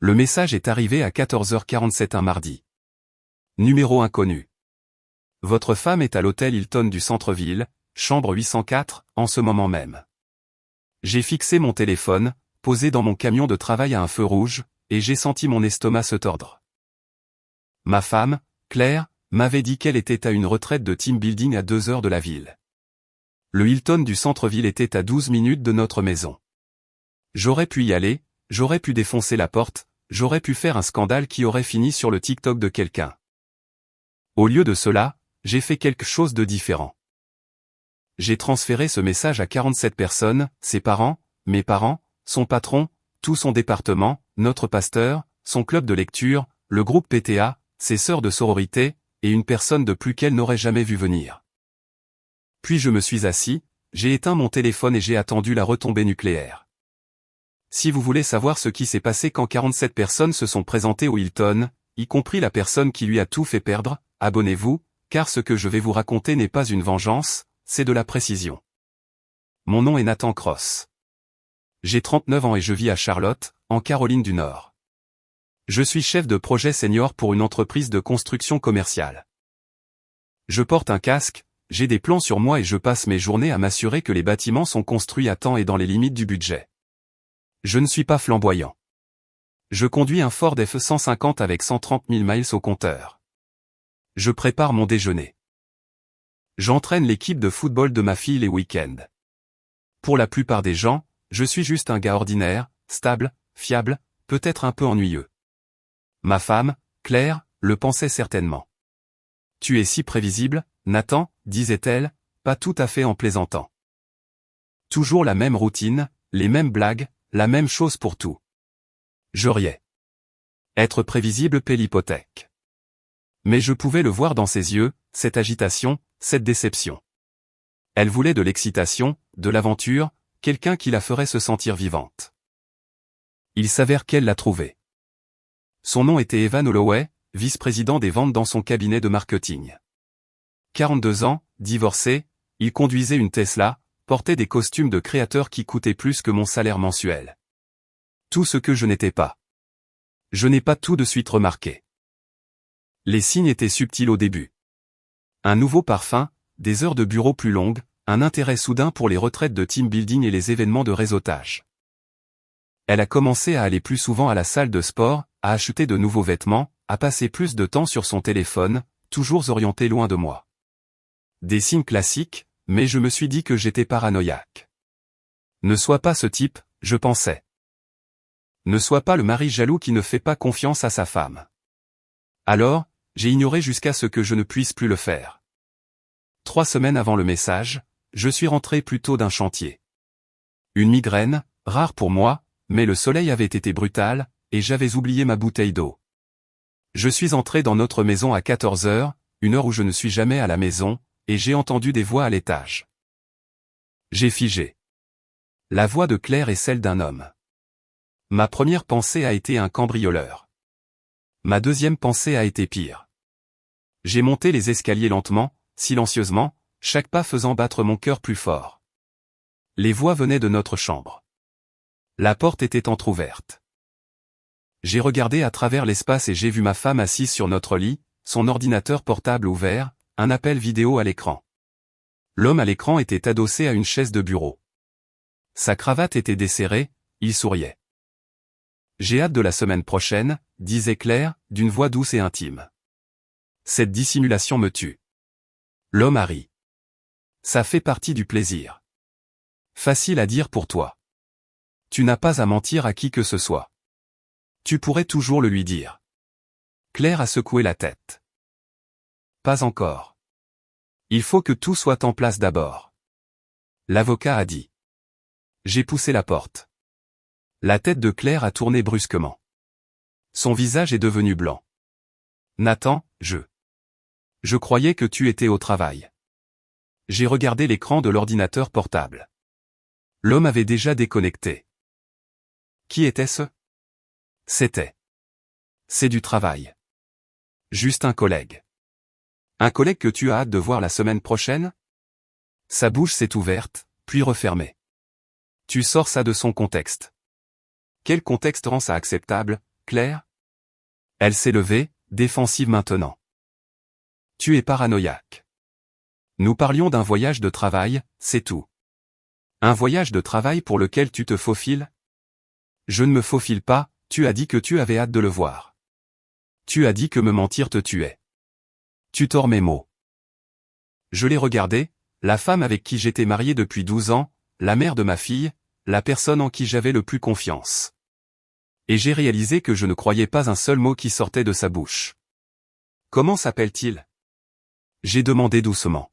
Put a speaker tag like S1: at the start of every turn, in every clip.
S1: Le message est arrivé à 14h47 un mardi. Numéro inconnu. Votre femme est à l'hôtel Hilton du centre-ville, chambre 804, en ce moment même. J'ai fixé mon téléphone, posé dans mon camion de travail à un feu rouge, et j'ai senti mon estomac se tordre. Ma femme, Claire, m'avait dit qu'elle était à une retraite de team building à 2 heures de la ville. Le Hilton du centre-ville était à 12 minutes de notre maison. J'aurais pu y aller, j'aurais pu défoncer la porte, j'aurais pu faire un scandale qui aurait fini sur le TikTok de quelqu'un. Au lieu de cela, j'ai fait quelque chose de différent. J'ai transféré ce message à 47 personnes, ses parents, mes parents, son patron, tout son département, notre pasteur, son club de lecture, le groupe PTA, ses sœurs de sororité, et une personne de plus qu'elle n'aurait jamais vu venir. Puis je me suis assis, j'ai éteint mon téléphone et j'ai attendu la retombée nucléaire. Si vous voulez savoir ce qui s'est passé quand 47 personnes se sont présentées au Hilton, y compris la personne qui lui a tout fait perdre, abonnez-vous, car ce que je vais vous raconter n'est pas une vengeance, c'est de la précision. Mon nom est Nathan Cross. J'ai 39 ans et je vis à Charlotte, en Caroline du Nord. Je suis chef de projet senior pour une entreprise de construction commerciale. Je porte un casque, j'ai des plans sur moi et je passe mes journées à m'assurer que les bâtiments sont construits à temps et dans les limites du budget. Je ne suis pas flamboyant. Je conduis un Ford F-150 avec 130 000 miles au compteur. Je prépare mon déjeuner. J'entraîne l'équipe de football de ma fille les week-ends. Pour la plupart des gens, je suis juste un gars ordinaire, stable, fiable, peut-être un peu ennuyeux. Ma femme, Claire, le pensait certainement. Tu es si prévisible, Nathan, disait-elle, pas tout à fait en plaisantant. Toujours la même routine, les mêmes blagues, la même chose pour tout. Je riais. Être prévisible paie l'hypothèque. Mais je pouvais le voir dans ses yeux, cette agitation, cette déception. Elle voulait de l'excitation, de l'aventure, quelqu'un qui la ferait se sentir vivante. Il s'avère qu'elle l'a trouvé. Son nom était Evan Holloway, vice-président des ventes dans son cabinet de marketing. 42 ans, divorcé, il conduisait une Tesla, portait des costumes de créateur qui coûtaient plus que mon salaire mensuel. Tout ce que je n'étais pas. Je n'ai pas tout de suite remarqué. Les signes étaient subtils au début. Un nouveau parfum, des heures de bureau plus longues, un intérêt soudain pour les retraites de team building et les événements de réseautage. Elle a commencé à aller plus souvent à la salle de sport, à acheter de nouveaux vêtements, à passer plus de temps sur son téléphone, toujours orienté loin de moi. Des signes classiques, mais je me suis dit que j'étais paranoïaque. Ne sois pas ce type, je pensais. Ne sois pas le mari jaloux qui ne fait pas confiance à sa femme. Alors, j'ai ignoré jusqu'à ce que je ne puisse plus le faire. 3 semaines avant le message, je suis rentré plus tôt d'un chantier. Une migraine, rare pour moi, mais le soleil avait été brutal, et j'avais oublié ma bouteille d'eau. Je suis entré dans notre maison à 14 heures, une heure où je ne suis jamais à la maison, et j'ai entendu des voix à l'étage. J'ai figé. La voix de Claire est celle d'un homme. Ma première pensée a été un cambrioleur. Ma deuxième pensée a été pire. J'ai monté les escaliers lentement, silencieusement, chaque pas faisant battre mon cœur plus fort. Les voix venaient de notre chambre. La porte était entr'ouverte. J'ai regardé à travers l'espace et j'ai vu ma femme assise sur notre lit, son ordinateur portable ouvert, un appel vidéo à l'écran. L'homme à l'écran était adossé à une chaise de bureau. Sa cravate était desserrée, il souriait. J'ai hâte de la semaine prochaine, disait Claire, d'une voix douce et intime. Cette dissimulation me tue. L'homme a ri. Ça fait partie du plaisir. Facile à dire pour toi. Tu n'as pas à mentir à qui que ce soit. Tu pourrais toujours le lui dire. Claire a secoué la tête. Pas encore. Il faut que tout soit en place d'abord. L'avocat a dit. J'ai poussé la porte. La tête de Claire a tourné brusquement. Son visage est devenu blanc. Nathan, je croyais que tu étais au travail. J'ai regardé l'écran de l'ordinateur portable. L'homme avait déjà déconnecté. Qui était-ce? C'était. C'est du travail. Juste un collègue. Un collègue que tu as hâte de voir la semaine prochaine? Sa bouche s'est ouverte, puis refermée. Tu sors ça de son contexte. Quel contexte rend ça acceptable, Claire? Elle s'est levée, défensive maintenant. Tu es paranoïaque. Nous parlions d'un voyage de travail, c'est tout. Un voyage de travail pour lequel tu te faufiles? Je ne me faufile pas, tu as dit que tu avais hâte de le voir. Tu as dit que me mentir te tuait. Tu tords mes mots. Je l'ai regardée, la femme avec qui j'étais marié depuis 12 ans, la mère de ma fille, la personne en qui j'avais le plus confiance. Et j'ai réalisé que je ne croyais pas un seul mot qui sortait de sa bouche. Comment s'appelle-t-il? J'ai demandé doucement.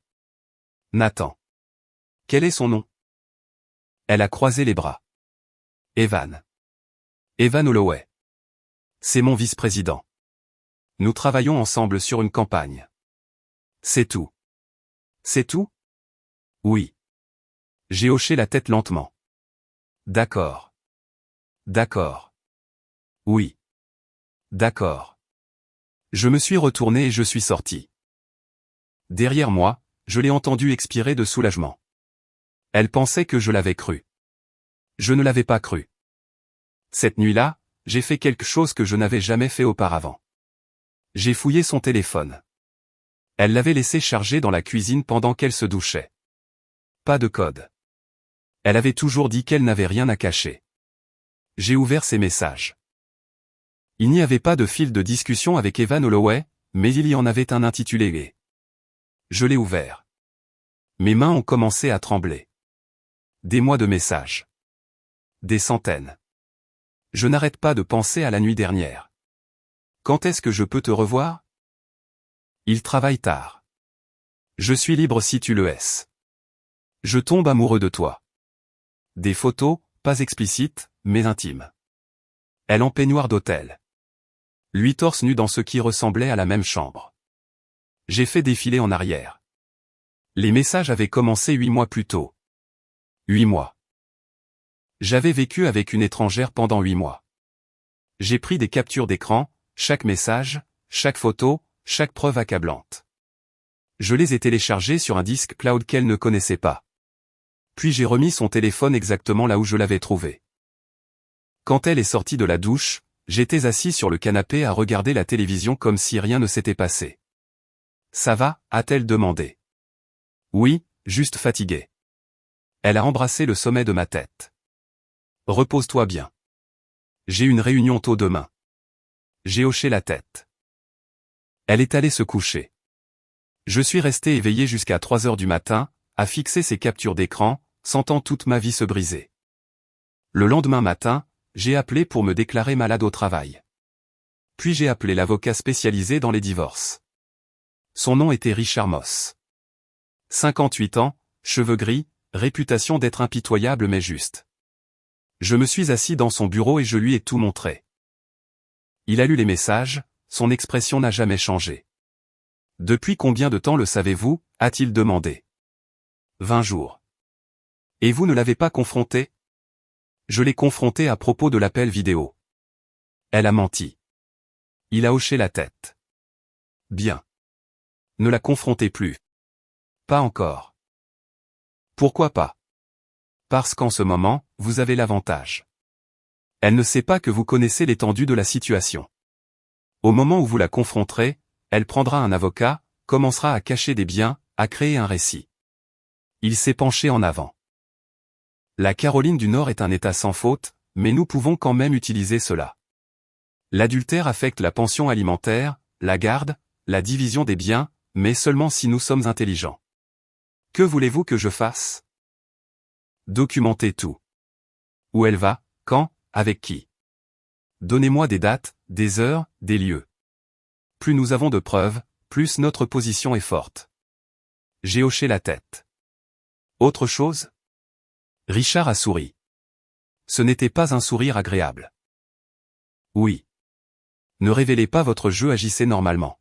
S1: Nathan. Quel est son nom? Elle a croisé les bras. Evan. Evan Holloway. C'est mon vice-président. Nous travaillons ensemble sur une campagne. C'est tout. C'est tout? Oui. J'ai hoché la tête lentement. D'accord. D'accord. Oui. D'accord. Je me suis retourné et je suis sorti. Derrière moi, je l'ai entendu expirer de soulagement. Elle pensait que je l'avais cru. Je ne l'avais pas cru. Cette nuit-là, j'ai fait quelque chose que je n'avais jamais fait auparavant. J'ai fouillé son téléphone. Elle l'avait laissé charger dans la cuisine pendant qu'elle se douchait. Pas de code. Elle avait toujours dit qu'elle n'avait rien à cacher. J'ai ouvert ses messages. Il n'y avait pas de fil de discussion avec Evan Holloway, mais il y en avait un intitulé et. Je l'ai ouvert. Mes mains ont commencé à trembler. Des mois de messages. Des centaines. Je n'arrête pas de penser à la nuit dernière. Quand est-ce que je peux te revoir? Il travaille tard. Je suis libre si tu le es. Je tombe amoureux de toi. Des photos, pas explicites, mais intimes. Elle en peignoir d'hôtel. Lui torse nu dans ce qui ressemblait à la même chambre. J'ai fait défiler en arrière. Les messages avaient commencé 8 mois plus tôt. 8 mois. J'avais vécu avec une étrangère pendant 8 mois. J'ai pris des captures d'écran, chaque message, chaque photo, chaque preuve accablante. Je les ai téléchargés sur un disque cloud qu'elle ne connaissait pas. Puis j'ai remis son téléphone exactement là où je l'avais trouvé. Quand elle est sortie de la douche, j'étais assis sur le canapé à regarder la télévision comme si rien ne s'était passé. Ça va, a-t-elle demandé. Oui, juste fatiguée. Elle a embrassé le sommet de ma tête. Repose-toi bien. J'ai une réunion tôt demain. J'ai hoché la tête. Elle est allée se coucher. Je suis resté éveillé jusqu'à 3 heures du matin, à fixer ses captures d'écran, sentant toute ma vie se briser. Le lendemain matin, j'ai appelé pour me déclarer malade au travail. Puis j'ai appelé l'avocat spécialisé dans les divorces. Son nom était Richard Moss. 58 ans, cheveux gris, réputation d'être impitoyable mais juste. Je me suis assis dans son bureau et je lui ai tout montré. Il a lu les messages, son expression n'a jamais changé. Depuis combien de temps le savez-vous, a-t-il demandé. 20 jours. Et vous ne l'avez pas confronté? Je l'ai confronté à propos de l'appel vidéo. Elle a menti. Il a hoché la tête. Bien. Ne la confrontez plus. Pas encore. Pourquoi pas? Parce qu'en ce moment, vous avez l'avantage. Elle ne sait pas que vous connaissez l'étendue de la situation. Au moment où vous la confronterez, elle prendra un avocat, commencera à cacher des biens, à créer un récit. Il s'est penché en avant. La Caroline du Nord est un État sans faute, mais nous pouvons quand même utiliser cela. L'adultère affecte la pension alimentaire, la garde, la division des biens, mais seulement si nous sommes intelligents. Que voulez-vous que je fasse? Documentez tout. Où elle va, quand, avec qui. Donnez-moi des dates, des heures, des lieux. Plus nous avons de preuves, plus notre position est forte. J'ai hoché la tête. Autre chose? Richard a souri. Ce n'était pas un sourire agréable. Oui. Ne révélez pas votre jeu, agissez normalement.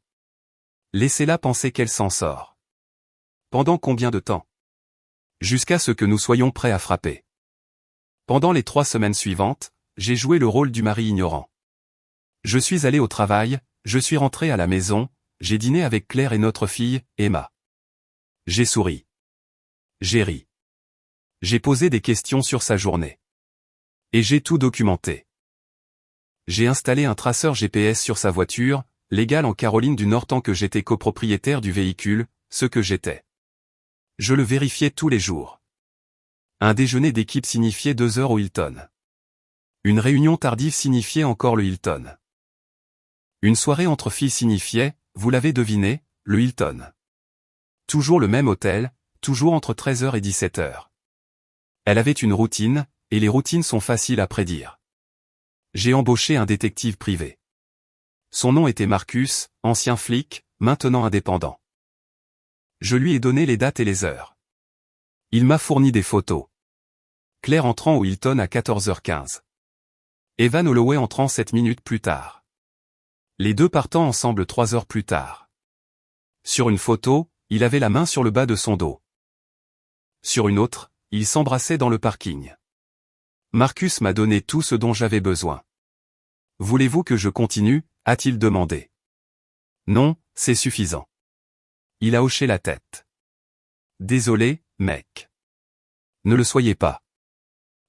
S1: Laissez-la penser qu'elle s'en sort. Pendant combien de temps? Jusqu'à ce que nous soyons prêts à frapper. Pendant les 3 semaines suivantes, j'ai joué le rôle du mari ignorant. Je suis allé au travail, je suis rentré à la maison, j'ai dîné avec Claire et notre fille, Emma. J'ai souri. J'ai ri. J'ai posé des questions sur sa journée. Et j'ai tout documenté. J'ai installé un traceur GPS sur sa voiture, légal en Caroline du Nord tant que j'étais copropriétaire du véhicule, ce que j'étais. Je le vérifiais tous les jours. Un déjeuner d'équipe signifiait 2 heures au Hilton. Une réunion tardive signifiait encore le Hilton. Une soirée entre filles signifiait, vous l'avez deviné, le Hilton. Toujours le même hôtel, toujours entre 13h et 17h. Elle avait une routine, et les routines sont faciles à prédire. J'ai embauché un détective privé. Son nom était Marcus, ancien flic, maintenant indépendant. Je lui ai donné les dates et les heures. Il m'a fourni des photos. Claire entrant au Hilton à 14h15. Evan Holloway entrant 7 minutes plus tard. Les deux partant ensemble 3 heures plus tard. Sur une photo, il avait la main sur le bas de son dos. Sur une autre, ils s'embrassaient dans le parking. Marcus m'a donné tout ce dont j'avais besoin. Voulez-vous que je continue, a-t-il demandé. Non, c'est suffisant. Il a hoché la tête. Désolé, mec. Ne le soyez pas.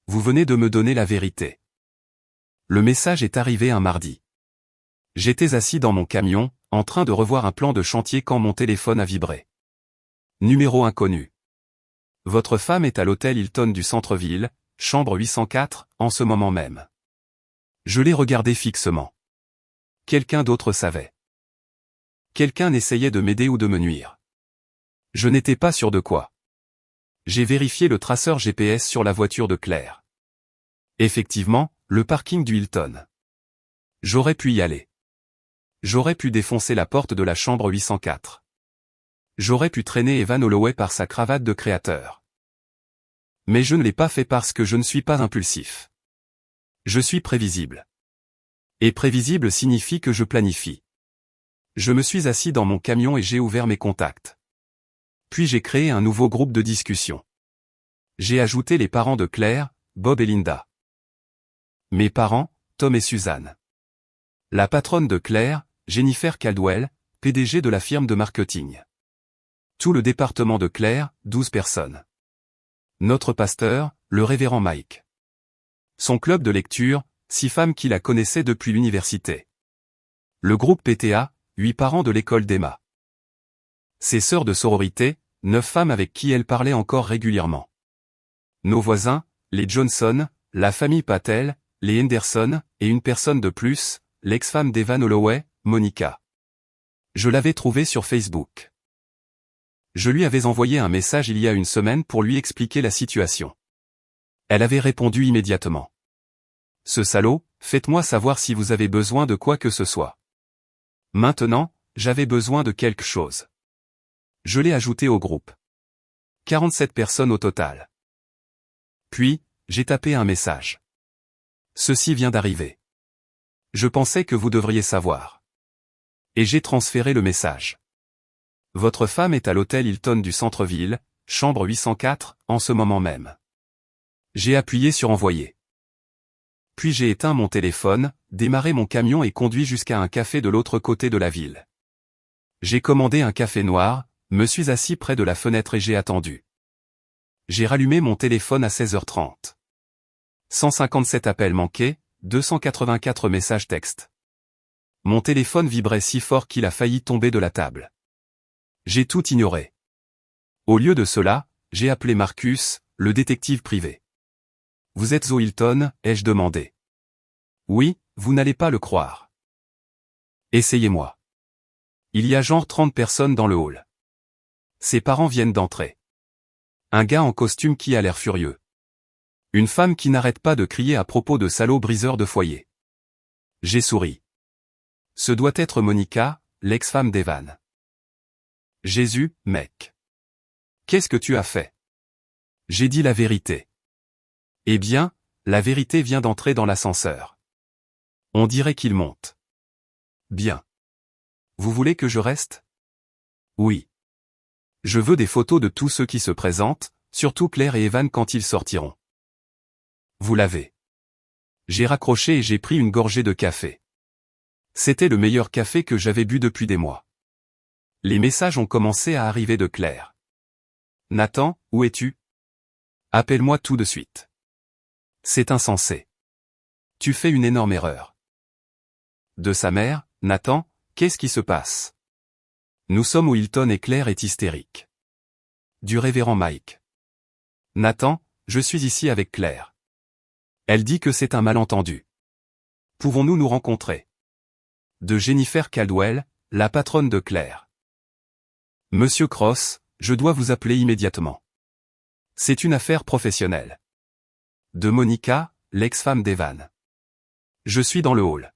S1: Vous venez de me donner la vérité. Le message est arrivé un mardi. J'étais assis dans mon camion, en train de revoir un plan de chantier quand mon téléphone a vibré. Numéro inconnu. Votre femme est à l'hôtel Hilton du centre-ville, chambre 804, en ce moment même. Je l'ai regardé fixement. Quelqu'un d'autre savait. Quelqu'un essayait de m'aider ou de me nuire. Je n'étais pas sûr de quoi. J'ai vérifié le traceur GPS sur la voiture de Claire. Effectivement, le parking du Hilton. J'aurais pu y aller. J'aurais pu défoncer la porte de la chambre 804. J'aurais pu traîner Evan Holloway par sa cravate de créateur. Mais je ne l'ai pas fait parce que je ne suis pas impulsif. Je suis prévisible. Et prévisible signifie que je planifie. Je me suis assis dans mon camion et j'ai ouvert mes contacts. Puis j'ai créé un nouveau groupe de discussion. J'ai ajouté les parents de Claire, Bob et Linda. Mes parents, Tom et Suzanne. La patronne de Claire, Jennifer Caldwell, PDG de la firme de marketing. Tout le département de Claire, 12 personnes. Notre pasteur, le révérend Mike. Son club de lecture, 6 femmes qui la connaissaient depuis l'université. Le groupe PTA, 8 parents de l'école d'Emma. Ses sœurs de sororité, 9 femmes avec qui elle parlait encore régulièrement. Nos voisins, les Johnson, la famille Patel, les Henderson, et une personne de plus, l'ex-femme d'Evan Holloway, Monica. Je l'avais trouvée sur Facebook. Je lui avais envoyé un message il y a une semaine pour lui expliquer la situation. Elle avait répondu immédiatement. Ce salaud, faites-moi savoir si vous avez besoin de quoi que ce soit. Maintenant, j'avais besoin de quelque chose. Je l'ai ajouté au groupe. 47 personnes au total. Puis, j'ai tapé un message. Ceci vient d'arriver. Je pensais que vous devriez savoir. Et j'ai transféré le message. Votre femme est à l'hôtel Hilton du centre-ville, chambre 804, en ce moment même. J'ai appuyé sur envoyer. Puis j'ai éteint mon téléphone, démarré mon camion et conduit jusqu'à un café de l'autre côté de la ville. J'ai commandé un café noir, me suis assis près de la fenêtre et j'ai attendu. J'ai rallumé mon téléphone à 16h30. 157 appels manqués, 284 messages textes. Mon téléphone vibrait si fort qu'il a failli tomber de la table. J'ai tout ignoré. Au lieu de cela, j'ai appelé Marcus, le détective privé. Vous êtes au Hilton, ai-je demandé. Oui, vous n'allez pas le croire. Essayez-moi. Il y a genre 30 personnes dans le hall. Ses parents viennent d'entrer. Un gars en costume qui a l'air furieux. Une femme qui n'arrête pas de crier à propos de salauds briseurs de foyer. J'ai souri. Ce doit être Monica, l'ex-femme d'Evan. Jésus, mec. Qu'est-ce que tu as fait? J'ai dit la vérité. Eh bien, la vérité vient d'entrer dans l'ascenseur. On dirait qu'il monte. Bien. Vous voulez que je reste? Oui. Je veux des photos de tous ceux qui se présentent, surtout Claire et Evan quand ils sortiront. Vous l'avez. J'ai raccroché et j'ai pris une gorgée de café. C'était le meilleur café que j'avais bu depuis des mois. Les messages ont commencé à arriver de Claire. Nathan, où es-tu? Appelle-moi tout de suite. C'est insensé. Tu fais une énorme erreur. De sa mère, Nathan, qu'est-ce qui se passe? Nous sommes où Hilton et Claire est hystérique. Du révérend Mike. Nathan, je suis ici avec Claire. Elle dit que c'est un malentendu. Pouvons-nous nous rencontrer? De Jennifer Caldwell, la patronne de Claire. Monsieur Cross, je dois vous appeler immédiatement. C'est une affaire professionnelle. De Monica, l'ex-femme d'Evan. Je suis dans le hall.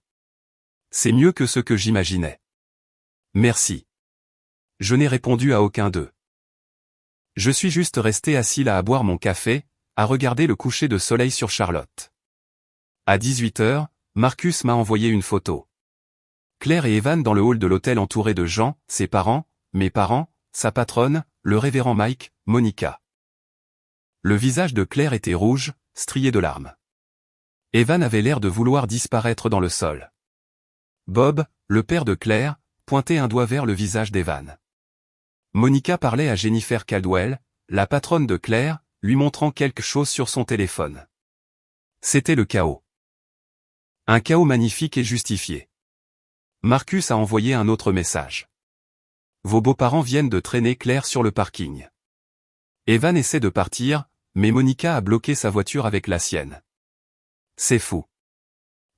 S1: C'est mieux que ce que j'imaginais. Merci. Je n'ai répondu à aucun d'eux. Je suis juste resté assis là à boire mon café, à regarder le coucher de soleil sur Charlotte. À 18h, Marcus m'a envoyé une photo. Claire et Evan dans le hall de l'hôtel entourés de gens, ses parents, mes parents, sa patronne, le révérend Mike, Monica. Le visage de Claire était rouge, strié de larmes. Evan avait l'air de vouloir disparaître dans le sol. Bob, le père de Claire, pointait un doigt vers le visage d'Evan. Monica parlait à Jennifer Caldwell, la patronne de Claire, lui montrant quelque chose sur son téléphone. C'était le chaos. Un chaos magnifique et justifié. Marcus a envoyé un autre message. Vos beaux-parents viennent de traîner Claire sur le parking. Evan essaie de partir, mais Monica a bloqué sa voiture avec la sienne. C'est fou.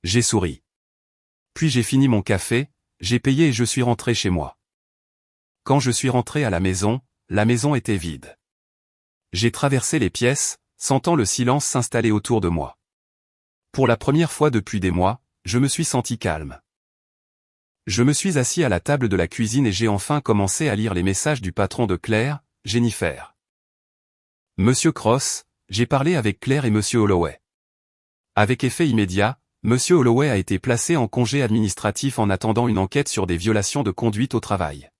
S1: J'ai souri. Puis j'ai fini mon café, j'ai payé et je suis rentré chez moi. Quand je suis rentré à la maison était vide. J'ai traversé les pièces, sentant le silence s'installer autour de moi. Pour la première fois depuis des mois, je me suis senti calme. Je me suis assis à la table de la cuisine et j'ai enfin commencé à lire les messages du patron de Claire, Jennifer. Monsieur Cross, j'ai parlé avec Claire et Monsieur Holloway. Avec effet immédiat, Monsieur Holloway a été placé en congé administratif en attendant une enquête sur des violations de conduite au travail.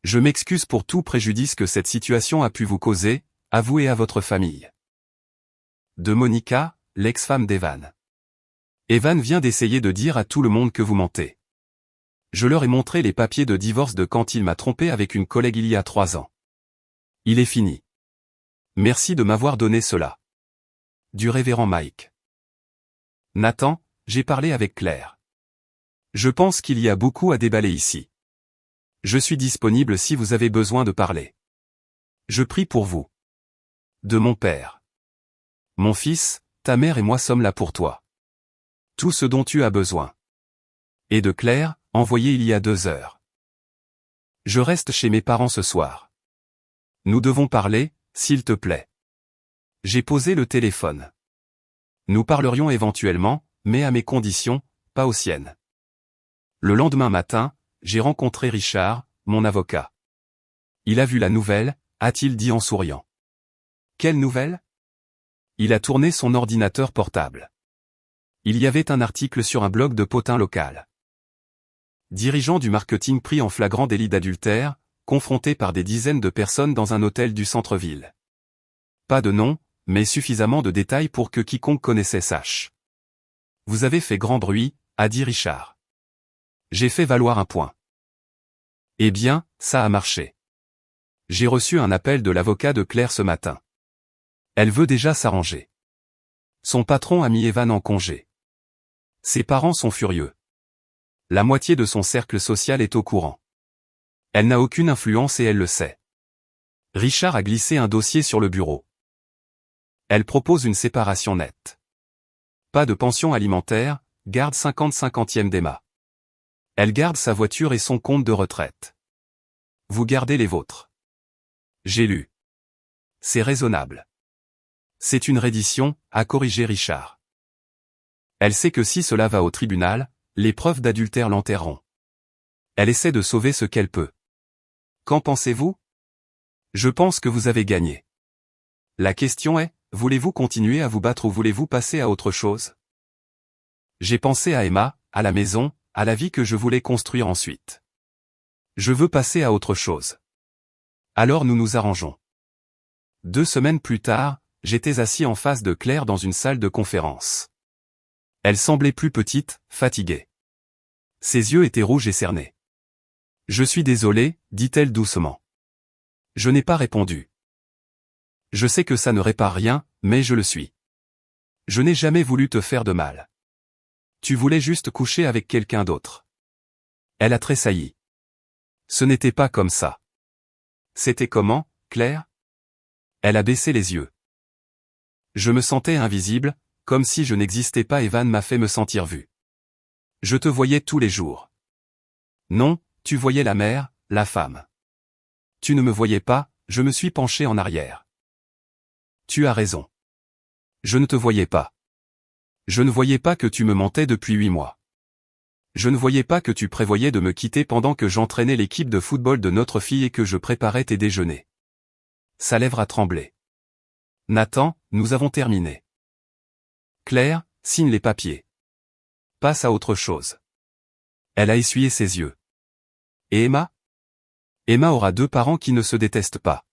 S1: Je m'excuse pour tout préjudice que cette situation a pu vous causer, à vous et à votre famille. De Monica, l'ex-femme d'Evan. Evan vient d'essayer de dire à tout le monde que vous mentez. Je leur ai montré les papiers de divorce de quand il m'a trompé avec une collègue il y a 3 ans. Il est fini. Merci de m'avoir donné cela. Du révérend Mike. Nathan, j'ai parlé avec Claire. Je pense qu'il y a beaucoup à déballer ici. Je suis disponible si vous avez besoin de parler. Je prie pour vous. De mon père. Mon fils, ta mère et moi sommes là pour toi. Tout ce dont tu as besoin. Et de Claire, envoyé il y a 2 heures. Je reste chez mes parents ce soir. Nous devons parler, s'il te plaît. J'ai posé le téléphone. Nous parlerions éventuellement, mais à mes conditions, pas aux siennes. Le lendemain matin, j'ai rencontré Richard, mon avocat. Il a vu la nouvelle, a-t-il dit en souriant. Quelle nouvelle? Il a tourné son ordinateur portable. Il y avait un article sur un blog de potin local. Dirigeant du marketing pris en flagrant délit d'adultère, confronté par des dizaines de personnes dans un hôtel du centre-ville. Pas de nom, mais suffisamment de détails pour que quiconque connaissait sache. Vous avez fait grand bruit, a dit Richard. J'ai fait valoir un point. Eh bien, ça a marché. J'ai reçu un appel de l'avocat de Claire ce matin. Elle veut déjà s'arranger. Son patron a mis Evan en congé. Ses parents sont furieux. La moitié de son cercle social est au courant. Elle n'a aucune influence et elle le sait. Richard a glissé un dossier sur le bureau. Elle propose une séparation nette. Pas de pension alimentaire, garde 50/50e d'Emma. Elle garde sa voiture et son compte de retraite. Vous gardez les vôtres. J'ai lu. C'est raisonnable. C'est une reddition, a corrigé Richard. Elle sait que si cela va au tribunal, les preuves d'adultère l'enterreront. Elle essaie de sauver ce qu'elle peut. Qu'en pensez-vous? Je pense que vous avez gagné. La question est, voulez-vous continuer à vous battre ou voulez-vous passer à autre chose? J'ai pensé à Emma, à la maison, à la vie que je voulais construire ensuite. Je veux passer à autre chose. Alors nous nous arrangeons. 2 semaines plus tard, j'étais assis en face de Claire dans une salle de conférence. Elle semblait plus petite, fatiguée. Ses yeux étaient rouges et cernés. Je suis désolé, dit-elle doucement. Je n'ai pas répondu. Je sais que ça ne répare rien, mais je le suis. Je n'ai jamais voulu te faire de mal. Tu voulais juste coucher avec quelqu'un d'autre. Elle a tressailli. Ce n'était pas comme ça. C'était comment, Claire? Elle a baissé les yeux. Je me sentais invisible, comme si je n'existais pas. Evan m'a fait me sentir vu. Je te voyais tous les jours. Non, tu voyais la mère, la femme. Tu ne me voyais pas, je me suis penché en arrière. Tu as raison. Je ne te voyais pas. Je ne voyais pas que tu me mentais depuis 8 mois. Je ne voyais pas que tu prévoyais de me quitter pendant que j'entraînais l'équipe de football de notre fille et que je préparais tes déjeuners. Sa lèvre a tremblé. Nathan, nous avons terminé. Claire, signe les papiers. Passe à autre chose. Elle a essuyé ses yeux. Et Emma? Emma aura 2 parents qui ne se détestent pas.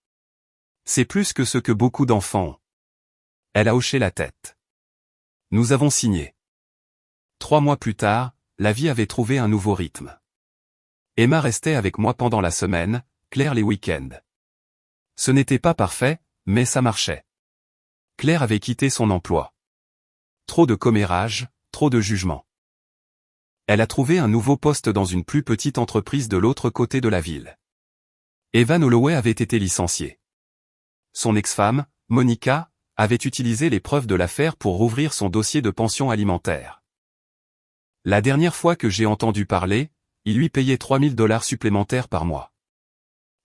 S1: C'est plus que ce que beaucoup d'enfants ont. Elle a hoché la tête. Nous avons signé. 3 mois plus tard, la vie avait trouvé un nouveau rythme. Emma restait avec moi pendant la semaine, Claire les week-ends. Ce n'était pas parfait, mais ça marchait. Claire avait quitté son emploi. Trop de commérage, trop de jugement. Elle a trouvé un nouveau poste dans une plus petite entreprise de l'autre côté de la ville. Evan Holloway avait été licencié. Son ex-femme, Monica, avait utilisé les preuves de l'affaire pour rouvrir son dossier de pension alimentaire. La dernière fois que j'ai entendu parler, il lui payait $3000 supplémentaires par mois.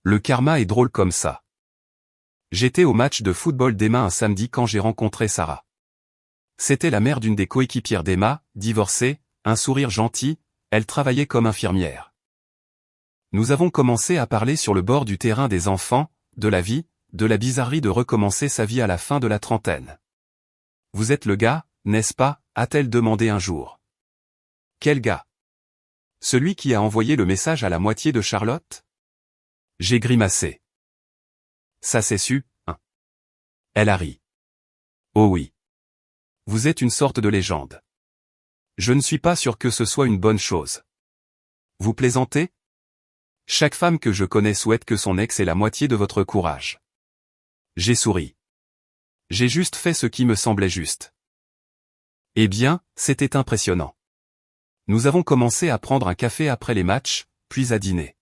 S1: Le karma est drôle comme ça. J'étais au match de football d'Emma un samedi quand j'ai rencontré Sarah. C'était la mère d'une des coéquipières d'Emma, divorcée, un sourire gentil, elle travaillait comme infirmière. Nous avons commencé à parler sur le bord du terrain des enfants, de la vie, de la bizarrerie de recommencer sa vie à la fin de la trentaine. Vous êtes le gars, n'est-ce pas, a-t-elle demandé un jour. Quel gars? Celui qui a envoyé le message à la moitié de Charlotte? J'ai grimacé. Ça s'est su, hein? Elle a ri. Oh oui. Vous êtes une sorte de légende. Je ne suis pas sûr que ce soit une bonne chose. Vous plaisantez? Chaque femme que je connais souhaite que son ex ait la moitié de votre courage. J'ai souri. J'ai juste fait ce qui me semblait juste. Eh bien, c'était impressionnant. Nous avons commencé à prendre un café après les matchs, puis à dîner.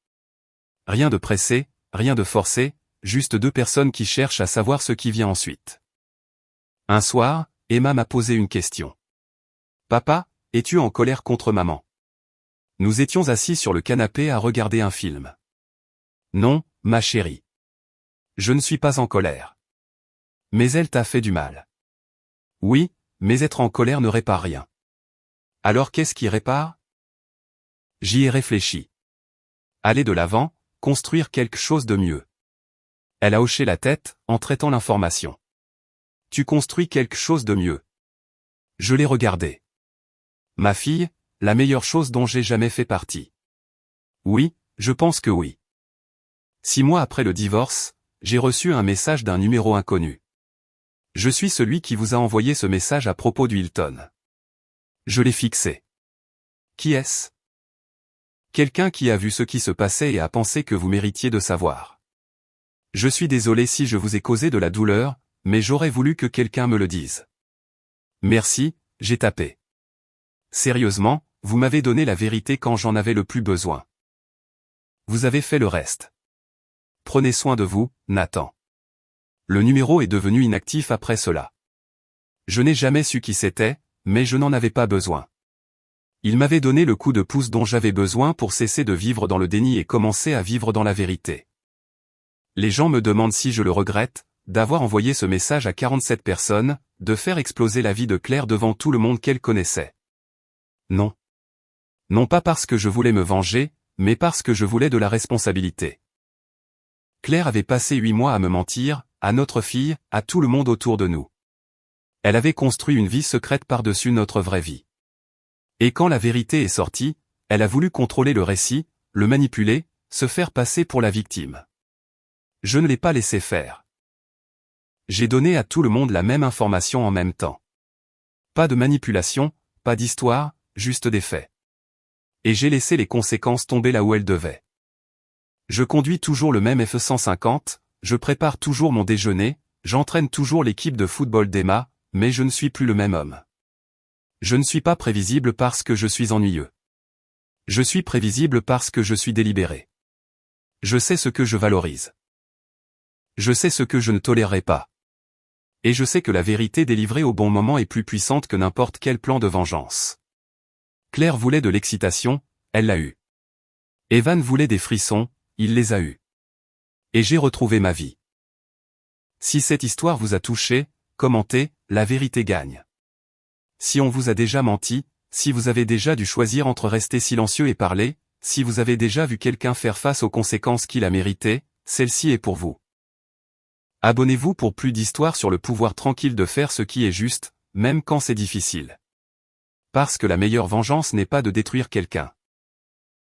S1: Rien de pressé, rien de forcé, juste 2 personnes qui cherchent à savoir ce qui vient ensuite. Un soir, Emma m'a posé une question. Papa, es-tu en colère contre maman? Nous étions assis sur le canapé à regarder un film. Non, ma chérie. Je ne suis pas en colère. Mais elle t'a fait du mal. Oui, mais être en colère ne répare rien. Alors qu'est-ce qui répare? J'y ai réfléchi. Aller de l'avant, construire quelque chose de mieux. Elle a hoché la tête, en traitant l'information. Tu construis quelque chose de mieux. Je l'ai regardé. Ma fille, la meilleure chose dont j'ai jamais fait partie. Oui, je pense que oui. 6 mois après le divorce, j'ai reçu un message d'un numéro inconnu. Je suis celui qui vous a envoyé ce message à propos du Hilton. Je l'ai fixé. Qui est-ce? Quelqu'un qui a vu ce qui se passait et a pensé que vous méritiez de savoir. Je suis désolé si je vous ai causé de la douleur, mais j'aurais voulu que quelqu'un me le dise. Merci, j'ai tapé. Sérieusement, vous m'avez donné la vérité quand j'en avais le plus besoin. Vous avez fait le reste. Prenez soin de vous, Nathan. Le numéro est devenu inactif après cela. Je n'ai jamais su qui c'était, mais je n'en avais pas besoin. Il m'avait donné le coup de pouce dont j'avais besoin pour cesser de vivre dans le déni et commencer à vivre dans la vérité. Les gens me demandent si je le regrette, d'avoir envoyé ce message à 47 personnes, de faire exploser la vie de Claire devant tout le monde qu'elle connaissait. Non. Non pas parce que je voulais me venger, mais parce que je voulais de la responsabilité. Claire avait passé 8 mois à me mentir, à notre fille, à tout le monde autour de nous. Elle avait construit une vie secrète par-dessus notre vraie vie. Et quand la vérité est sortie, elle a voulu contrôler le récit, le manipuler, se faire passer pour la victime. Je ne l'ai pas laissé faire. J'ai donné à tout le monde la même information en même temps. Pas de manipulation, pas d'histoire, juste des faits. Et j'ai laissé les conséquences tomber là où elles devaient. Je conduis toujours le même F-150, je prépare toujours mon déjeuner, j'entraîne toujours l'équipe de football d'Emma, mais je ne suis plus le même homme. Je ne suis pas prévisible parce que je suis ennuyeux. Je suis prévisible parce que je suis délibéré. Je sais ce que je valorise. Je sais ce que je ne tolérerai pas. Et je sais que la vérité délivrée au bon moment est plus puissante que n'importe quel plan de vengeance. Claire voulait de l'excitation, elle l'a eue. Evan voulait des frissons, il les a eus. Et j'ai retrouvé ma vie. Si cette histoire vous a touché, commentez, la vérité gagne. Si on vous a déjà menti, si vous avez déjà dû choisir entre rester silencieux et parler, si vous avez déjà vu quelqu'un faire face aux conséquences qu'il a méritées, celle-ci est pour vous. Abonnez-vous pour plus d'histoires sur le pouvoir tranquille de faire ce qui est juste, même quand c'est difficile. Parce que la meilleure vengeance n'est pas de détruire quelqu'un.